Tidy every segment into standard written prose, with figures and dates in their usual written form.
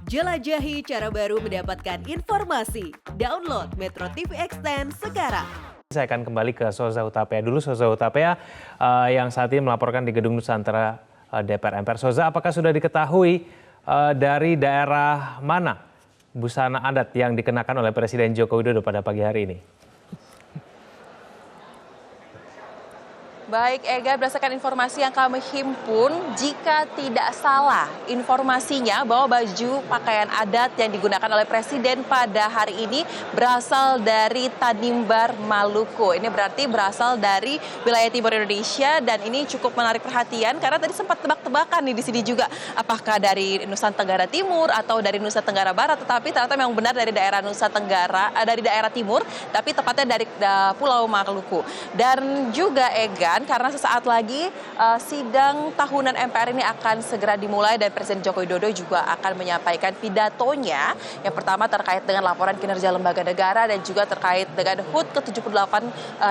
Jelajahi cara baru mendapatkan informasi. Download Metro TV Extend sekarang. Saya akan kembali ke Soza Hutapea dulu. Soza Hutapea yang saat ini melaporkan di Gedung Nusantara DPR MPR. Soza, apakah sudah diketahui dari daerah mana busana adat yang dikenakan oleh Presiden Joko Widodo pada pagi hari ini? Baik Ega, berdasarkan informasi yang kami himpun, jika tidak salah informasinya bahwa baju pakaian adat yang digunakan oleh Presiden pada hari ini berasal dari Tanimbar, Maluku. Ini berarti berasal dari wilayah timur Indonesia dan ini cukup menarik perhatian karena tadi sempat tebak-tebakan nih di sini juga apakah dari Nusa Tenggara Timur atau dari Nusa Tenggara Barat, tetapi ternyata memang benar dari daerah Nusa Tenggara, dari daerah timur, tapi tepatnya dari Pulau Maluku. Dan juga Ega, karena sesaat lagi sidang tahunan MPR ini akan segera dimulai dan Presiden Joko Widodo juga akan menyampaikan pidatonya. Yang pertama terkait dengan laporan kinerja lembaga negara dan juga terkait dengan HUT ke-78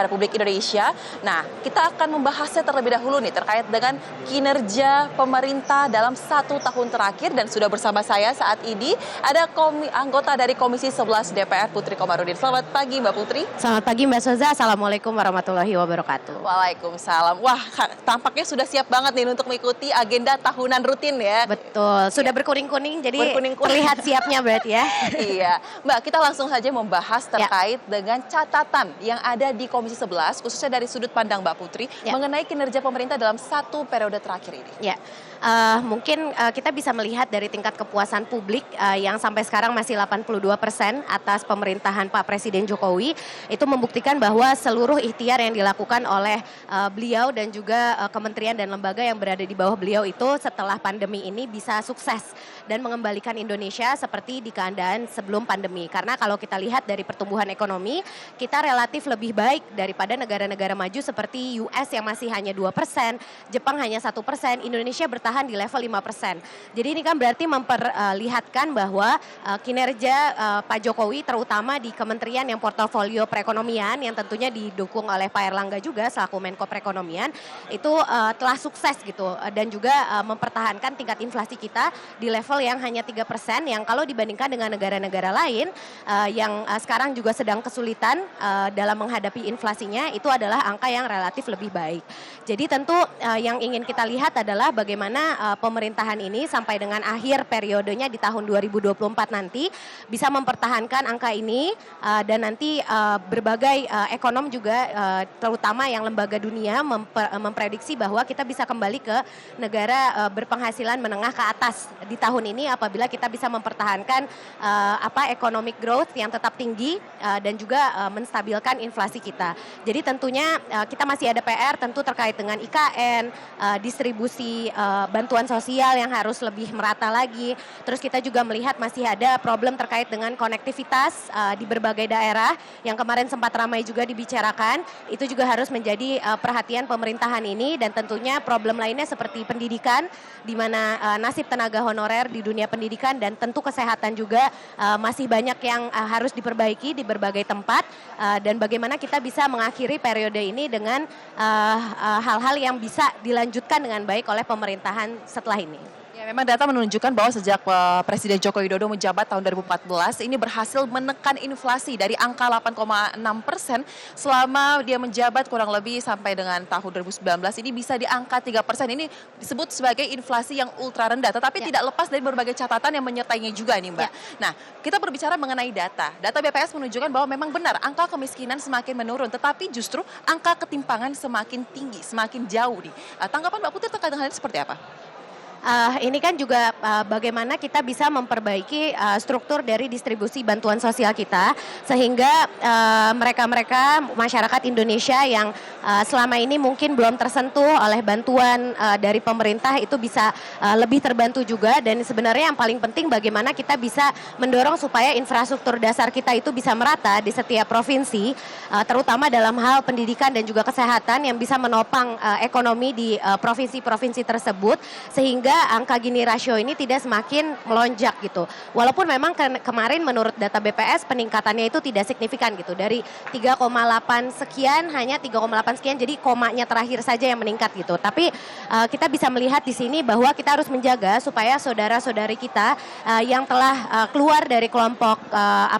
Republik Indonesia. Nah, kita akan membahasnya terlebih dahulu nih terkait dengan kinerja pemerintah dalam 1 tahun terakhir dan sudah bersama saya saat ini ada anggota dari Komisi 11 DPR Putri Komarudin. Selamat pagi Mbak Putri. Selamat pagi Mbak Soza, Assalamualaikum warahmatullahi wabarakatuh. Waalaikumsalam. Wah, tampaknya sudah siap banget nih untuk mengikuti agenda tahunan rutin ya. Betul, sudah berkuning-kuning jadi terlihat siapnya berarti ya. Iya, Mbak, kita langsung saja membahas terkait dengan catatan yang ada di Komisi 11, khususnya dari sudut pandang Mbak Putri, mengenai kinerja pemerintah dalam 1 periode terakhir ini. Ya, mungkin kita bisa melihat dari tingkat kepuasan publik yang sampai sekarang masih 82% atas pemerintahan Pak Presiden Jokowi, itu membuktikan bahwa seluruh ikhtiar yang dilakukan oleh beliau dan juga kementerian dan lembaga yang berada di bawah beliau itu setelah pandemi ini bisa sukses dan mengembalikan Indonesia seperti di keadaan sebelum pandemi. Karena kalau kita lihat dari pertumbuhan ekonomi, kita relatif lebih baik daripada negara-negara maju seperti US yang masih hanya 2%, Jepang hanya 1%, Indonesia bertahan di level 5%. Jadi ini kan berarti memperlihatkan bahwa kinerja Pak Jokowi terutama di kementerian yang portofolio perekonomian yang tentunya didukung oleh Pak Erlangga juga selaku Menko Perekonomian itu telah sukses gitu dan juga mempertahankan tingkat inflasi kita di level yang hanya 3% yang kalau dibandingkan dengan negara-negara lain yang sekarang juga sedang kesulitan dalam menghadapi inflasinya itu adalah angka yang relatif lebih baik. Jadi tentu yang ingin kita lihat adalah bagaimana pemerintahan ini sampai dengan akhir periodenya di tahun 2024 nanti bisa mempertahankan angka ini dan nanti berbagai ekonom juga terutama yang lembaga dunia memprediksi bahwa kita bisa kembali ke negara berpenghasilan menengah ke atas di tahun ini apabila kita bisa mempertahankan economic growth yang tetap tinggi dan juga menstabilkan inflasi kita. Jadi tentunya kita masih ada PR tentu terkait dengan IKN, distribusi bantuan sosial yang harus lebih merata lagi. Terus kita juga melihat masih ada problem terkait dengan konektivitas di berbagai daerah yang kemarin sempat ramai juga dibicarakan. Itu juga harus menjadi perhatian pemerintahan ini dan tentunya problem lainnya seperti pendidikan di mana nasib tenaga honorer di dunia pendidikan dan tentu kesehatan juga masih banyak yang harus diperbaiki di berbagai tempat dan bagaimana kita bisa mengakhiri periode ini dengan hal-hal yang bisa dilanjutkan dengan baik oleh pemerintahan setelah ini. Ya, memang data menunjukkan bahwa sejak Presiden Joko Widodo menjabat tahun 2014 ini berhasil menekan inflasi dari angka 8,6% selama dia menjabat kurang lebih sampai dengan tahun 2019 ini bisa di angka 3%. Ini disebut sebagai inflasi yang ultra rendah tetapi tidak lepas dari berbagai catatan yang menyertainya juga nih Mbak. Nah, kita berbicara mengenai data. Data BPS menunjukkan bahwa memang benar angka kemiskinan semakin menurun tetapi justru angka ketimpangan semakin tinggi, semakin jauh nih. Tanggapan Mbak Putri terkait dengan hal ini seperti apa? Ini kan juga bagaimana kita bisa memperbaiki struktur dari distribusi bantuan sosial kita sehingga mereka-mereka masyarakat Indonesia yang selama ini mungkin belum tersentuh oleh bantuan dari pemerintah itu bisa lebih terbantu juga dan sebenarnya yang paling penting bagaimana kita bisa mendorong supaya infrastruktur dasar kita itu bisa merata di setiap provinsi terutama dalam hal pendidikan dan juga kesehatan yang bisa menopang ekonomi di provinsi-provinsi tersebut sehingga menjaga angka Gini rasio ini tidak semakin melonjak gitu. Walaupun memang kemarin menurut data BPS peningkatannya itu tidak signifikan gitu. Dari 3,8 sekian hanya 3,8 sekian, jadi komanya terakhir saja yang meningkat gitu. Tapi kita bisa melihat di sini bahwa kita harus menjaga supaya saudara-saudari kita yang telah keluar dari kelompok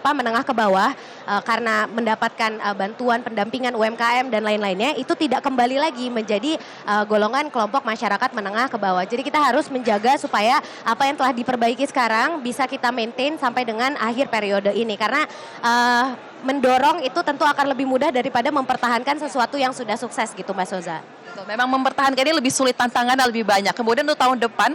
menengah ke bawah karena mendapatkan bantuan pendampingan UMKM dan lain-lainnya itu tidak kembali lagi menjadi golongan kelompok masyarakat menengah ke bawah. Jadi kita harus menjaga supaya apa yang telah diperbaiki sekarang bisa kita maintain sampai dengan akhir periode ini, karena mendorong itu tentu akan lebih mudah daripada mempertahankan sesuatu yang sudah sukses gitu Mbak Soza. Betul, memang mempertahankan ini lebih sulit, tantangannya lebih banyak. Kemudian untuk tahun depan,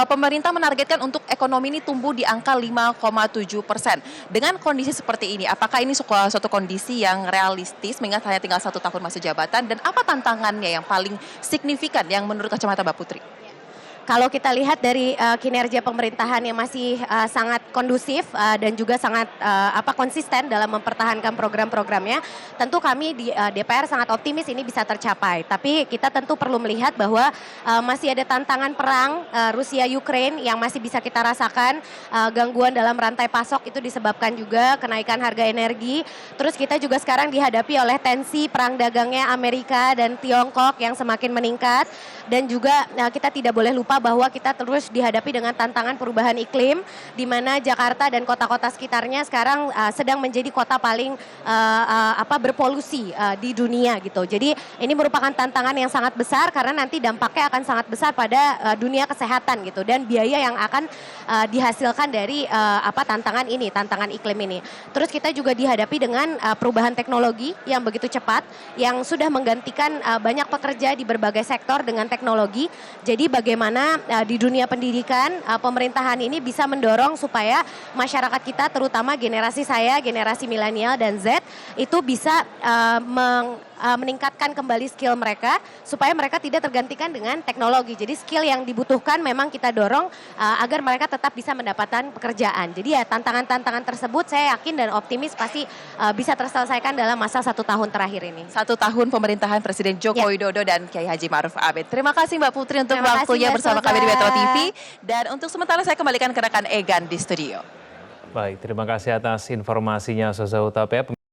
pemerintah menargetkan untuk ekonomi ini tumbuh di angka 5,7%. Dengan kondisi seperti ini, apakah ini suatu kondisi yang realistis mengingat hanya tinggal 1 tahun masa jabatan, dan apa tantangannya yang paling signifikan yang menurut kacamata Mbak Putri? Kalau kita lihat dari kinerja pemerintahan yang masih sangat kondusif dan juga sangat konsisten dalam mempertahankan program-programnya, tentu kami di DPR sangat optimis ini bisa tercapai. Tapi kita tentu perlu melihat bahwa masih ada tantangan perang Rusia-Ukraine yang masih bisa kita rasakan, gangguan dalam rantai pasok itu disebabkan juga kenaikan harga energi. Terus kita juga sekarang dihadapi oleh tensi perang dagangnya Amerika dan Tiongkok yang semakin meningkat, dan juga kita tidak boleh lupa bahwa kita terus dihadapi dengan tantangan perubahan iklim, di mana Jakarta dan kota-kota sekitarnya sekarang sedang menjadi kota paling berpolusi di dunia gitu. Jadi ini merupakan tantangan yang sangat besar karena nanti dampaknya akan sangat besar pada dunia kesehatan gitu, dan biaya yang akan dihasilkan dari tantangan ini, tantangan iklim ini. Terus kita juga dihadapi dengan perubahan teknologi yang begitu cepat, yang sudah menggantikan banyak pekerja di berbagai sektor dengan teknologi. Jadi bagaimana di dunia pendidikan pemerintahan ini bisa mendorong supaya masyarakat kita, terutama generasi saya, generasi milenial dan Z, itu bisa meningkatkan kembali skill mereka supaya mereka tidak tergantikan dengan teknologi. Jadi skill yang dibutuhkan memang kita dorong agar mereka tetap bisa mendapatkan pekerjaan. Jadi ya tantangan-tantangan tersebut saya yakin dan optimis pasti bisa terselesaikan dalam masa 1 tahun terakhir ini. 1 tahun pemerintahan Presiden Joko Widodo dan Kiai Haji Ma'ruf Amin. Terima kasih Mbak Putri untuk waktunya bersama kami di Metro TV. Dan untuk sementara saya kembalikan ke rekan Egan di studio. Baik, terima kasih atas informasinya Soza Hutapea.